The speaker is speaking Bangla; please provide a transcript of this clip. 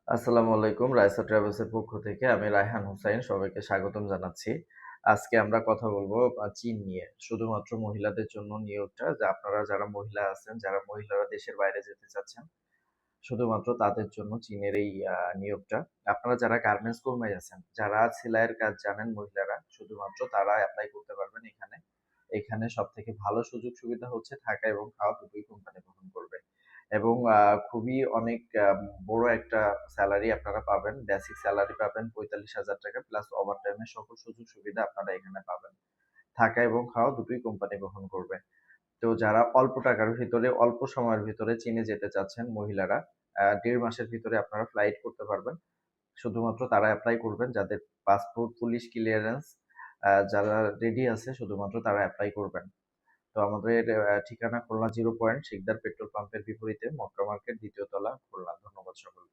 আসসালামু আলাইকুম। রায়সা ট্রাভেলস এর পক্ষ থেকে আমি রায়হান হোসাইন সবাইকে স্বাগতম জানাচ্ছি। আজকে আমরা কথা বলবো চীন নিয়ে। শুধুমাত্র মহিলাদের জন্য নিয়োগটা যে আপনারা যারা মহিলা আছেন, যারা মহিলারা দেশের বাইরে যেতে চাচ্ছেন, শুধুমাত্র তাদের জন্য চীনের এই নিয়োগটা। আপনারা যারা গার্মেন্টস কর্মী আছেন, যারা সেলাইয়ের কাজ জানেন মহিলারা, শুধুমাত্র তারা এপ্লাই করতে পারবেন এখানে। এখানে সবথেকে ভালো সুযোগ সুবিধা হচ্ছে থাকা এবং খাওয়া দুটোই কোম্পানি বহন করবে। এবং খুবই অনেক বড় একটা সেলারি আপনারা পাবেন। বেসিক সেলারি পাবেন ৪৫,০০০ টাকা প্লাস ওভারটাইমের সকল সুযোগ সুবিধা আপনারা এখানে পাবেন। থাকা এবং খাওয়া দুটোই কোম্পানি বহন করবে। তো যারা অল্প টাকার ভিতরে অল্প সময়ের ভিতরে চীনে যেতে চাচ্ছেন মহিলারা ১.৫ মাসের ভিতরে আপনারা ফ্লাইট করতে পারবেন। শুধুমাত্র তারা এপ্লাই করবেন যাদের পাসপোর্ট, পুলিশ ক্লিয়ারেন্স যারা রেডি আছে শুধুমাত্র তারা এপ্লাই করবেন। তো আমাদের ঠিকানা খুলনা 0 পয়েন্ট শিকদার পেট্রোল পাম্পের বিপরীতে মক্কা মার্কেট ২য় তলা খুলনা। ধন্যবাদ সকলকে।